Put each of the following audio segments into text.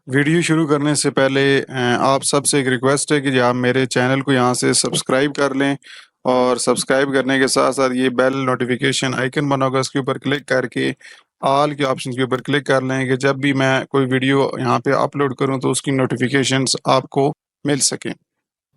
Video शुरू करने से पहले आप सबसे एक रिक्वेस्ट है कि आप मेरे चैनल को यहाँ से सब्सक्राइब कर लें और सब्सक्राइब करने के साथ साथ ये बेल नोटिफिकेशन आइकन बना होगा उसके ऊपर क्लिक करके ऑल के ऑप्शन के ऊपर क्लिक कर लें कि जब भी मैं कोई वीडियो यहाँ पे अपलोड करूँ तो उसकी नोटिफिकेशंस आपको मिल सकें।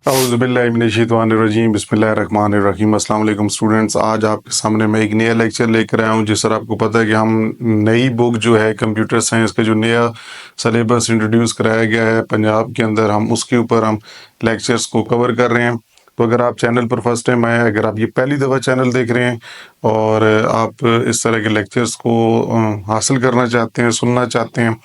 औज़ुबिल्लाहिमिनश्शैतानिर्रजीम बिस्मिल्लाहिर्रहमानिर्रहीम। अस्सलाम वालेकुम स्टूडेंट्स, आज आपके सामने मैं एक नया लेक्चर लेकर आया हूँ। जिस तरह आपको पता है कि हम नई बुक जो है कंप्यूटर साइंस का जो नया सलेबस इंट्रोड्यूस कराया गया है पंजाब के अंदर, हम उसके ऊपर हम लेक्चर्स को कवर कर रहे हैं। तो अगर आप चैनल पर फर्स्ट टाइम आए, अगर आप ये पहली दफ़ा चैनल देख रहे हैं और आप इस तरह के लेक्चर्स को हासिल करना चाहते हैं, सुनना चाहते हैं,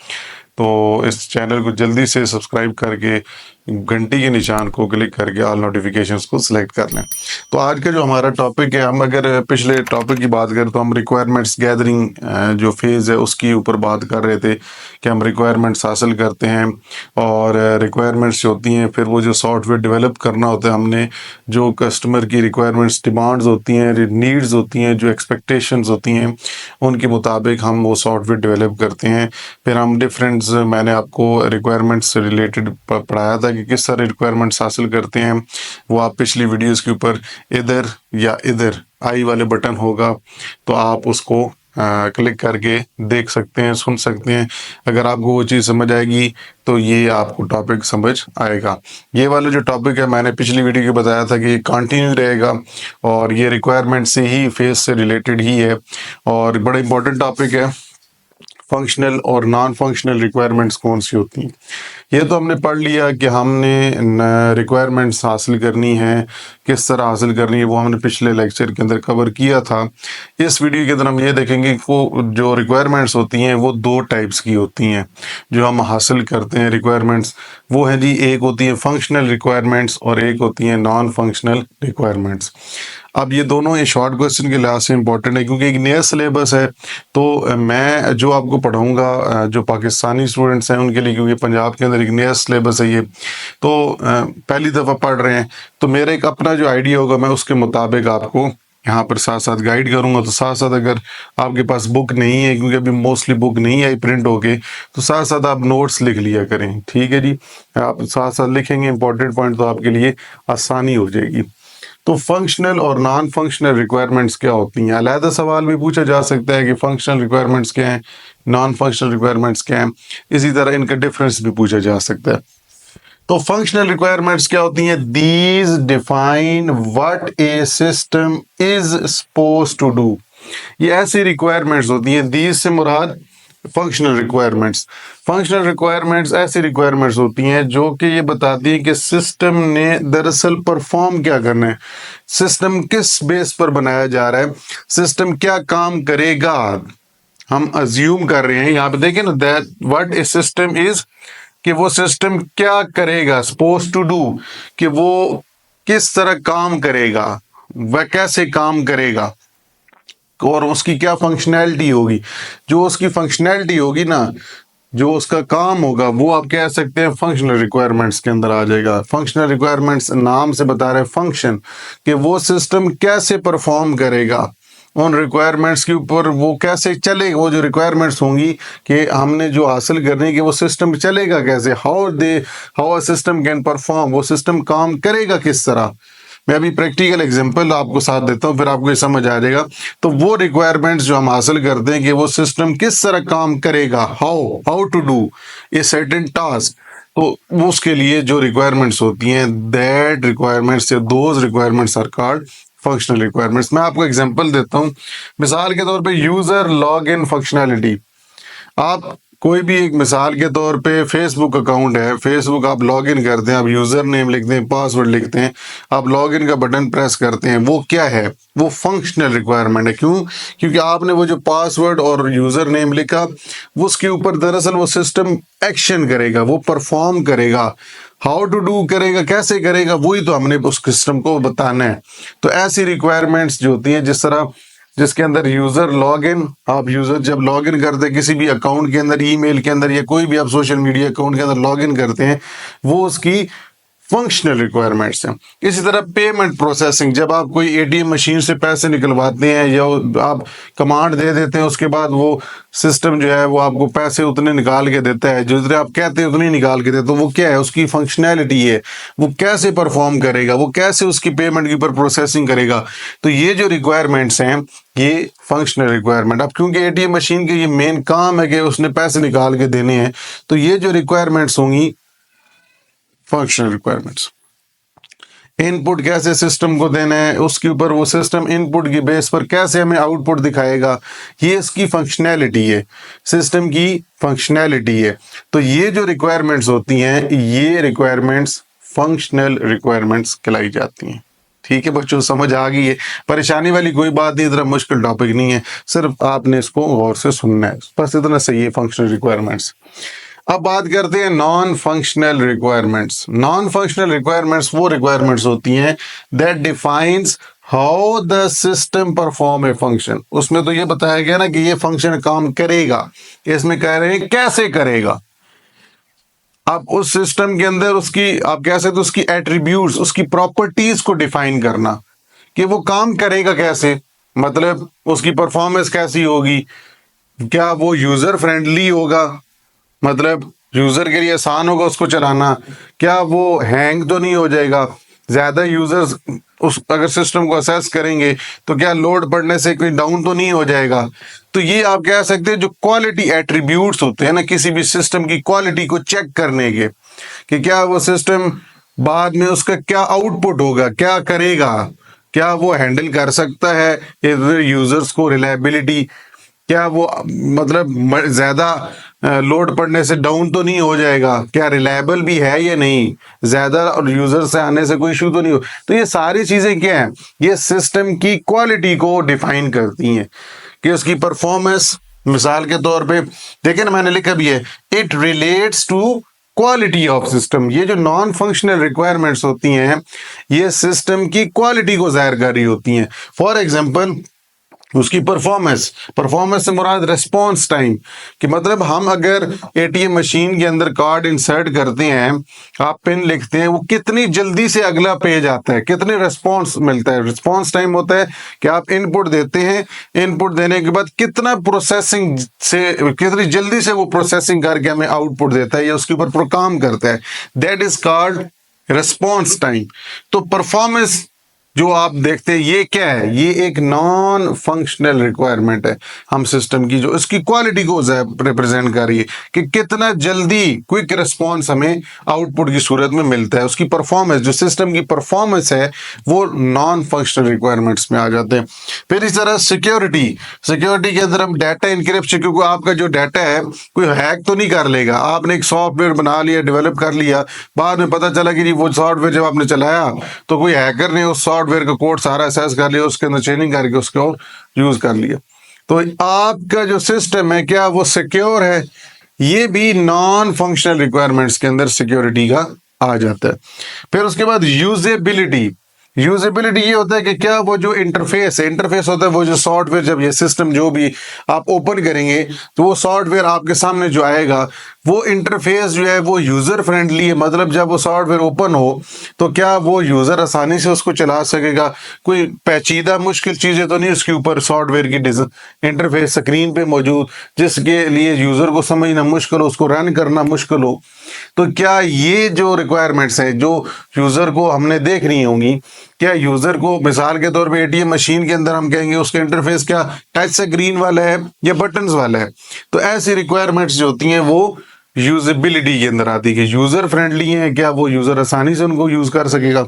तो इस चैनल को जल्दी से सब्सक्राइब करके घंटी के निशान को क्लिक करके ऑल नोटिफिकेशंस को सिलेक्ट कर लें। तो आज का जो हमारा टॉपिक है, हम अगर पिछले टॉपिक की बात करें तो हम रिक्वायरमेंट्स गैदरिंग जो फेज़ है उसके ऊपर बात कर रहे थे कि हम रिक्वायरमेंट्स हासिल करते हैं और रिक्वायरमेंट्स होती हैं, फिर वो जो सॉफ्टवेयर डेवलप करना होता है हमने, जो कस्टमर की रिक्वायरमेंट्स, डिमांड्स होती हैं, नीड्स होती हैं, जो एक्सपेक्टेशंस होती हैं, उनके मुताबिक हम वो सॉफ्टवेयर डेवलप करते हैं। फिर हम डिफरेंट्स, मैंने आपको रिक्वायरमेंट्स से रिलेटेड पढ़ाया था कि किस तरह रिक्वायरमेंट्स हासिल करते हैं। वो आप पिछली वीडियोस के ऊपर इधर या इधर आई वाले बटन होगा तो आप उसको क्लिक करके देख सकते हैं, सुन सकते हैं। अगर आपको वो चीज़ समझ आएगी तो ये आपको टॉपिक समझ आएगा। ये वाला जो टॉपिक है मैंने पिछली वीडियो के बताया था कि ये कंटिन्यू रहेगा और ये रिक्वायरमेंट से ही, फेस से रिलेटेड ही है और बड़ा इंपॉर्टेंट टॉपिक है। फंक्शनल और नॉन फंक्शनल रिक्वायरमेंट्स कौन सी होती हैं, ये तो हमने पढ़ लिया कि हमने रिक्वायरमेंट्स हासिल करनी है, किस तरह हासिल करनी है, वो हमने पिछले लेक्चर के अंदर कवर किया था। इस वीडियो के अंदर हम ये देखेंगे कि वो जो रिक्वायरमेंट्स होती हैं वो दो टाइप्स की होती हैं जो हम हासिल करते हैं रिक्वायरमेंट्स। वो है जी, एक होती है फंक्शनल रिक्वायरमेंट्स और एक होती है नॉन फंक्शनल रिक्वायरमेंट्स। अब ये दोनों ये शॉर्ट क्वेश्चन के लिहाज से इंपॉर्टेंट है क्योंकि एक नया सिलेबस है। तो मैं जो आपको पढ़ाऊंगा जो पाकिस्तानी स्टूडेंट्स हैं उनके लिए, क्योंकि पंजाब के अंदर एक नया सिलेबस है ये, तो पहली दफ़ा पढ़ रहे हैं, तो मेरा एक अपना जो आइडिया होगा मैं उसके मुताबिक आपको यहाँ पर साथ साथ गाइड करूँगा। तो साथ साथ अगर आपके पास बुक नहीं है, क्योंकि अभी मोस्टली बुक नहीं आई प्रिंट होके, तो साथ साथ आप नोट्स लिख लिया करें, ठीक है जी। आप साथ साथ लिखेंगे इंपॉर्टेंट पॉइंट तो आपके लिए आसानी हो जाएगी। तो फंक्शनल और नॉन फंक्शनल रिक्वायरमेंट्स क्या होती हैं, अलहदा सवाल भी पूछा जा सकता है कि फंक्शनल रिक्वायरमेंट्स क्या हैं, नॉन फंक्शनल रिक्वायरमेंट्स क्या हैं, इसी तरह इनका डिफरेंस भी पूछा जा सकता है। तो फंक्शनल रिक्वायरमेंट्स क्या होती हैं? These define what a system is suppose to do. ये ऐसी रिक्वायरमेंट्स होती हैं, दीज से मुराद फंक्शनल रिक्वायरमेंट्स। फंक्शनल रिक्वायरमेंट्स ऐसी रिक्वायरमेंट्स होती हैं जो कि ये बताती हैं कि सिस्टम ने दरअसल परफॉर्म क्या करना है, सिस्टम किस बेस पर बनाया जा रहा है, सिस्टम क्या काम करेगा। हम अज्यूम कर रहे हैं यहाँ पे, देखें ना, that what a system is, कि वो सिस्टम क्या करेगा, सपोज टू डू, कि वो किस तरह काम करेगा, वह कैसे काम करेगा और उसकी क्या फंक्शनैलिटी होगी। जो उसकी फंक्शनैलिटी होगी ना, जो उसका काम होगा, वो आप कह सकते हैं फंक्शनल रिक्वायरमेंट्स के अंदर आ जाएगा। फंक्शनल रिक्वायरमेंट्स नाम से बता रहे हैं फंक्शन, कि वो सिस्टम कैसे परफॉर्म करेगा, उन रिक्वायरमेंट्स के ऊपर वो कैसे चलेगा। वो जो रिक्वायरमेंट्स होंगी कि हमने जो हासिल करनी है कि वो सिस्टम चलेगा कैसे, how a system can perform, वो सिस्टम काम करेगा किस तरह। मैं अभी प्रैक्टिकल एग्जांपल आपको साथ देता हूँ, फिर आपको ये समझ आ जाएगा। तो वो रिक्वायरमेंट्स जो हम हासिल करते हैं कि वो सिस्टम किस तरह काम करेगा, how to do a certain task, तो उसके लिए जो रिक्वायरमेंट्स होती हैं, दैट रिक्वायरमेंट्स या those requirements are called functional requirements. मैं आपको एग्जांपल देता हूँ, मिसाल के तौर पे यूजर लॉग इन फंक्शनैलिटी। आप कोई भी एक मिसाल के तौर पे फेसबुक अकाउंट है, फेसबुक आप लॉग इन करते हैं, आप यूज़र नेम लिखते हैं, पासवर्ड लिखते हैं, आप लॉग इन का बटन प्रेस करते हैं, वो क्या है, वो फंक्शनल रिक्वायरमेंट है। क्यों? क्योंकि आपने वो जो पासवर्ड और यूज़र नेम लिखा, वो उसके ऊपर दरअसल वो सिस्टम एक्शन करेगा, वो परफॉर्म करेगा। हाउ टू डू करेगा, कैसे करेगा, वही तो हमने उस सिस्टम को बताना है। तो ऐसी रिक्वायरमेंट्स जो होती हैं, जिस तरह जिसके अंदर यूजर लॉग इन, आप यूजर जब लॉग इन करते हैं किसी भी अकाउंट के अंदर, ईमेल के अंदर या कोई भी आप सोशल मीडिया अकाउंट के अंदर लॉग इन करते हैं, वो उसकी फंक्शनल रिक्वायरमेंट्स हैं। इसी तरह पेमेंट प्रोसेसिंग, जब आप कोई एटीएम मशीन से पैसे निकलवाते हैं या आप कमांड दे देते हैं, उसके बाद वो सिस्टम जो है वो आपको पैसे उतने निकाल के देता है, जितने आप कहते हैं उतने निकाल के देता है, तो वो क्या है, उसकी फंक्शनैलिटी है, वो कैसे परफॉर्म करेगा, वो कैसे उसकी पेमेंट के ऊपर प्रोसेसिंग करेगा। तो ये जो रिक्वायरमेंट्स हैं ये फंक्शनल रिक्वायरमेंट। अब क्योंकि एटीएम मशीन के ये मेन काम है कि उसने पैसे निकाल के देने हैं, तो ये जो रिक्वायरमेंट्स होंगी फंक्शनल रिक्वायरमेंट्स। इनपुट कैसे सिस्टम को देना है, उसके ऊपर वो सिस्टम इनपुट की बेस पर कैसे हमें आउटपुट दिखाएगा, ये इसकी फंक्शनैलिटी है, सिस्टम की फंक्शनैलिटी है। तो ये जो रिक्वायरमेंट्स होती हैं ये रिक्वायरमेंट्स फंक्शनल रिक्वायरमेंट्स कहलाई जाती हैं। ठीक है बच्चों, समझ आ गई है, परेशानी वाली कोई बात नहीं, इतना मुश्किल टॉपिक नहीं है, सिर्फ आपने इसको गौर से सुनना है, बस इतना सही है फंक्शनल रिक्वायरमेंट्स। अब बात करते हैं non functional requirements. Non functional requirements वो रिक्वायरमेंट्स होती हैं that defines how the system perform a function. उसमें तो ये बताया गया ना कि ये फंक्शन काम करेगा, इसमें कह रहे हैं कैसे करेगा। अब उस सिस्टम के अंदर उसकी आप कह सकते हो उसकी एट्रीब्यूट्स, उसकी प्रॉपर्टीज को डिफाइन करना कि वो काम करेगा कैसे, मतलब उसकी परफॉर्मेंस कैसी होगी, क्या वो यूजर फ्रेंडली होगा, मतलब यूजर के लिए आसान होगा उसको चलाना, क्या वो हैंग तो नहीं हो जाएगा, ज्यादा यूजर्स उस अगर सिस्टम को असेस करेंगे तो क्या लोड पड़ने से कोई डाउन तो नहीं हो जाएगा। तो ये आप कह सकते हैं जो क्वालिटी एट्रीब्यूट्स होते हैं ना किसी भी सिस्टम की क्वालिटी को चेक करने के, कि क्या वो सिस्टम बाद में उसका क्या आउटपुट होगा, क्या करेगा, क्या वो हैंडल कर सकता है यूजर्स को, रिलायबिलिटी, क्या वो मतलब ज्यादा लोड पड़ने से डाउन तो नहीं हो जाएगा, क्या रिलायबल भी है या नहीं, ज्यादा और यूजर से आने से कोई इशू तो नहीं हो। तो ये सारी चीजें क्या है, ये सिस्टम की क्वालिटी को डिफाइन करती हैं कि उसकी परफॉर्मेंस। मिसाल के तौर पे देखिए ना, मैंने लिखा भी है it relates to quality of system. ये जो नॉन फंक्शनल रिक्वायरमेंट्स होती हैं ये सिस्टम की क्वालिटी को जाहिर कर रही होती हैं। फॉर एग्जांपल उसकी परफॉर्मेंस से मुराद रिस्पॉन्स टाइम, कि मतलब हम अगर एटीएम मशीन के अंदर कार्ड इंसर्ट करते हैं, आप पिन लिखते हैं, वो कितनी जल्दी से अगला पेज आता है, कितने रिस्पॉन्स मिलता है। रिस्पॉन्स टाइम होता है कि आप इनपुट देते हैं, इनपुट देने के बाद कितना प्रोसेसिंग से, कितनी जल्दी से वो प्रोसेसिंग करके हमें आउटपुट देता है या उसके ऊपर काम करता है, that is called response time. तो परफॉर्मेंस जो आप देखते हैं ये क्या है, ये एक नॉन फंक्शनल रिक्वायरमेंट है हम सिस्टम की, जो इसकी क्वालिटी को रिप्रेजेंट कर रही है कि कितना जल्दी क्विक रिस्पॉन्स हमें आउटपुट की सूरत में मिलता है। उसकी परफॉर्मेंस, जो सिस्टम की परफॉर्मेंस है वो नॉन फंक्शनल रिक्वायरमेंट्स में आ जाते हैं। फिर इस तरह सिक्योरिटी के अंदर हम डाटा इंक्रिप्शन, क्योंकि आपका जो डाटा है कोई हैक तो नहीं कर लेगा। आपने एक सॉफ्टवेयर बना लिया, डेवलप कर लिया, बाद में पता चला कि वो सॉफ्टवेयर जब आपने चलाया तो कोई हैकर ने उस सॉफ्टवेयर का कोड सारा असेस कर लिया, उसके अंदर चेंजिंग करके उसको यूज कर लिया। तो आपका जो सिस्टम है क्या वो सिक्योर है, ये भी नॉन फंक्शनल रिक्वायरमेंट्स के अंदर सिक्योरिटी का आ जाता है। फिर उसके बाद यूजेबिलिटी ये होता है कि क्या वो जो इंटरफेस होता है, वो जो सॉफ्टवेयर, जब ये सिस्टम जो भी आप ओपन करेंगे तो वो सॉफ्टवेयर आपके सामने जो आएगा वो इंटरफेस जो है वो यूजर फ्रेंडली है, मतलब जब वो सॉफ्टवेयर ओपन हो तो क्या वो यूजर आसानी से उसको चला सकेगा, कोई पेचीदा मुश्किल चीजें तो नहीं उसके ऊपर सॉफ्टवेयर की इंटरफेस स्क्रीन पे मौजूद, जिसके लिए यूजर को समझना मुश्किल हो, उसको रन करना मुश्किल हो। तो क्या ये जो रिक्वायरमेंट्स है जो यूजर को हमने देख रही होंगी, क्या यूजर को मिसाल के तौर पे एटीएम मशीन के अंदर हम कहेंगे उसका इंटरफेस क्या टच स्क्रीन वाला है या बटन्स वाला है। तो ऐसी रिक्वायरमेंट्स जो होती हैं वो यूजेबिलिटी के अंदर आती है कि यूजर फ्रेंडली है, क्या वो यूजर आसानी से उनको यूज कर सकेगा।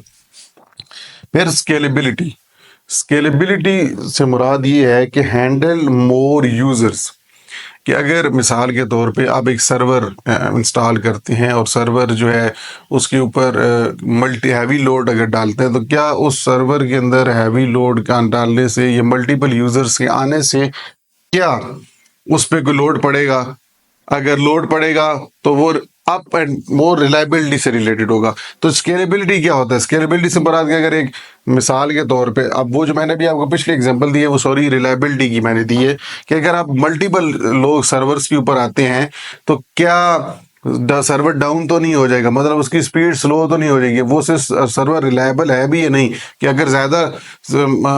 फिर स्केलेबिलिटी से मुराद ये है कि हैंडल मोर यूजर्स, कि अगर मिसाल के तौर पे आप एक सर्वर इंस्टॉल करते हैं और सर्वर जो है उसके ऊपर मल्टी हैवी लोड अगर डालते हैं, तो क्या उस सर्वर के अंदर हैवी लोड का डालने से या मल्टीपल यूजर्स के आने से क्या उस पर कोई लोड पड़ेगा, अगर लोड पड़ेगा तो वो अप एंड मोर रिलायबिलिटी से रिलेटेड होगा। तो स्केलेबिलिटी क्या होता है, स्केलेबिलिटी से मुराद क्या, अगर एक मिसाल के तौर पे अब वो जो मैंने भी आपको पिछले एग्जांपल दी है वो सॉरी रिलायबिलिटी की मैंने दी है कि अगर आप मल्टीपल लोग सर्वर्स के ऊपर आते हैं तो क्या सर्वर डाउन तो नहीं हो जाएगा, मतलब उसकी स्पीड स्लो तो नहीं हो जाएगी, वो सर्वर रिलायबल है भी या नहीं, कि अगर ज़्यादा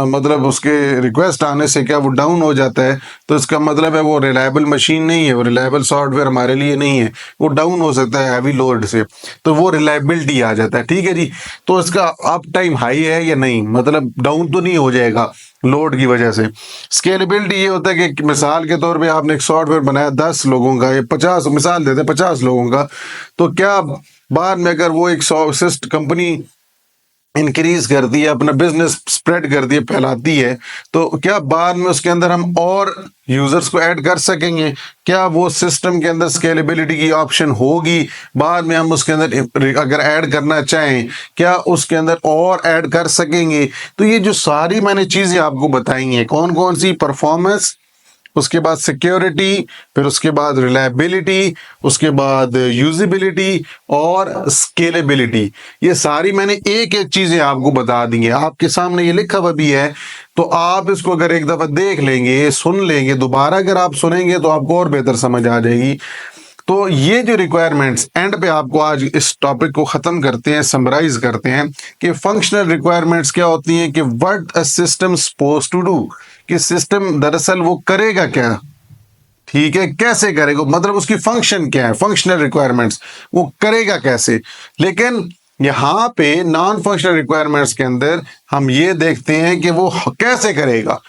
मतलब उसके रिक्वेस्ट आने से क्या वो डाउन हो जाता है, तो इसका मतलब है वो रिलायबल मशीन नहीं है, वो रिलायबल सॉफ्टवेयर हमारे लिए नहीं है, वो डाउन हो सकता है हैवी लोड से, तो वो रिलायबिलिटी आ जाता है। ठीक है जी, तो इसका अप टाइम हाई है या नहीं, मतलब डाउन तो नहीं हो जाएगा लोड की वजह से। स्केलेबिलिटी ये होता है कि मिसाल के तौर पे आपने एक सॉफ्टवेयर बनाया 10 लोगों का या 50, मिसाल देते हैं 50 लोगों का, तो क्या बाद में अगर वो एक कंपनी इंक्रीज करती है, अपना बिजनेस स्प्रेड करती है, फैलाती है, तो क्या बाद में उसके अंदर हम और यूजर्स को ऐड कर सकेंगे? क्या वो सिस्टम के अंदर स्केलेबिलिटी की ऑप्शन होगी? बाद में हम उसके अंदर अगर ऐड करना चाहें, क्या उसके अंदर और ऐड कर सकेंगे? तो ये जो सारी मैंने चीजें आपको बताई हैं, कौन कौन सी, परफॉर्मेंस, उसके बाद सिक्योरिटी, फिर उसके बाद रिलायबिलिटी, उसके बाद यूजिबिलिटी और स्केलेबिलिटी, ये सारी मैंने एक एक चीजें आपको बता दी हैं। आपके सामने ये लिखा हुआ भी है, तो आप इसको अगर एक दफा देख लेंगे, सुन लेंगे, दोबारा अगर आप सुनेंगे तो आपको और बेहतर समझ आ जाएगी। तो ये जो रिक्वायरमेंट्स, एंड पे आपको आज इस टॉपिक को खत्म करते हैं, समराइज करते हैं कि फंक्शनल रिक्वायरमेंट्स क्या होती हैं, कि what a system suppose to do, कि सिस्टम दरअसल वो करेगा क्या, ठीक है, कैसे करेगा, मतलब उसकी फंक्शन क्या है, फंक्शनल रिक्वायरमेंट्स वो करेगा कैसे। लेकिन यहाँ पे नॉन फंक्शनल रिक्वायरमेंट्स के अंदर हम ये देखते हैं कि वो कैसे करेगा,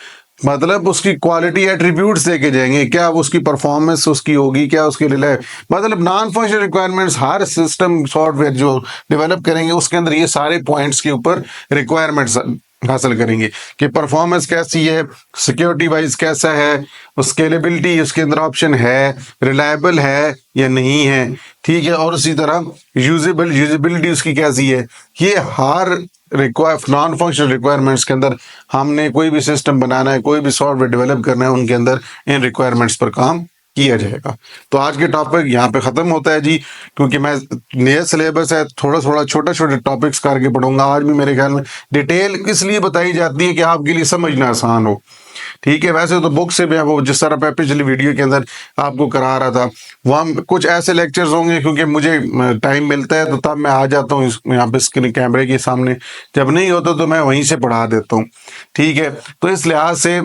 मतलब उसकी क्वालिटी एट्रीब्यूट्स देके जाएंगे, क्या वो उसकी परफॉर्मेंस उसकी होगी, क्या उसकी रिलाय, मतलब नॉन फंक्शनल रिक्वायरमेंट्स हर सिस्टम सॉफ्टवेयर जो डेवलप करेंगे उसके अंदर ये सारे पॉइंट्स के ऊपर रिक्वायरमेंट्स हासिल करेंगे, कि परफॉर्मेंस कैसी है, सिक्योरिटी वाइज कैसा है, स्केलेबिलिटी उसके अंदर ऑप्शन है, रिलायबल है या नहीं है, ठीक है, और उसी तरह यूजिबिलिटी उसकी कैसी है। ये हर नॉन फंक्शनल रिक्वायरमेंट्स के अंदर हमने कोई भी सिस्टम बनाना है, कोई भी सॉफ्टवेयर डेवलप करना है, उनके अंदर इन रिक्वायरमेंट्स पर काम किया जाएगा। तो आज के टॉपिक यहाँ पे खत्म होता है जी, क्योंकि मैं नया सिलेबस है, थोड़ा थोड़ा छोटे छोटे टॉपिक्स करके पढ़ूंगा। आज भी मेरे ख्याल में डिटेल इसलिए बताई जाती है कि आपके लिए समझना आसान हो, ठीक है। वैसे तो बुक से भी वो जिस तरह मैं पिछली वीडियो के अंदर आपको करा रहा था, वहाँ कुछ ऐसे लेक्चर्स होंगे, क्योंकि मुझे टाइम मिलता है तो तब मैं आ जाता हूँ यहाँ पे स्क्रीन कैमरे के सामने, जब नहीं होता तो मैं वहीं से पढ़ा देता हूँ, ठीक है। तो इस लिहाज से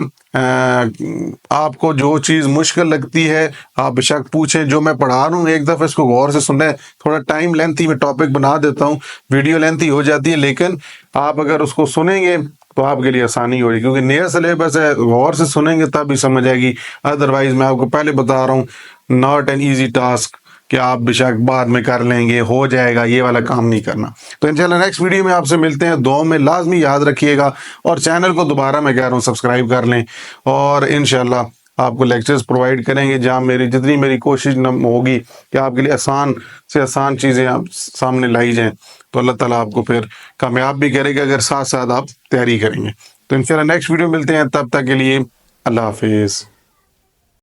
आपको जो चीज़ मुश्किल लगती है आप बेशक पूछें, जो मैं पढ़ा रहा हूँ एक दफ़ा इसको गौर से सुने। थोड़ा टाइम लेंथी में टॉपिक बना देता हूँ, वीडियो लेंथी हो जाती है, लेकिन आप अगर उसको सुनेंगे तो आपके लिए आसानी होगी, क्योंकि नया सिलेबस है, गौर से सुनेंगे तब भी समझ आएगी। अदरवाइज मैं आपको पहले बता रहा हूँ, नॉट एन ईजी टास्क कि आप बेशक बाद में कर लेंगे, हो जाएगा, ये वाला काम नहीं करना। तो इंशाल्लाह नेक्स्ट वीडियो में आपसे मिलते हैं। दुआ में लाजमी याद रखिएगा, और चैनल को दोबारा मैं कह रहा हूँ सब्सक्राइब कर लें, और इंशाल्लाह आपको लेक्चर्स प्रोवाइड करेंगे जहाँ जितनी मेरी कोशिश होगी कि आपके लिए आसान से आसान चीज़ें आप सामने लाई जाएँ, तो अल्लाह ताला आपको फिर कामयाब भी करेगा अगर साथ साथ आप तैयारी करेंगे। तो इंशाल्लाह नेक्स्ट वीडियो मिलते हैं, तब तक के लिए अल्लाह हाफिज़।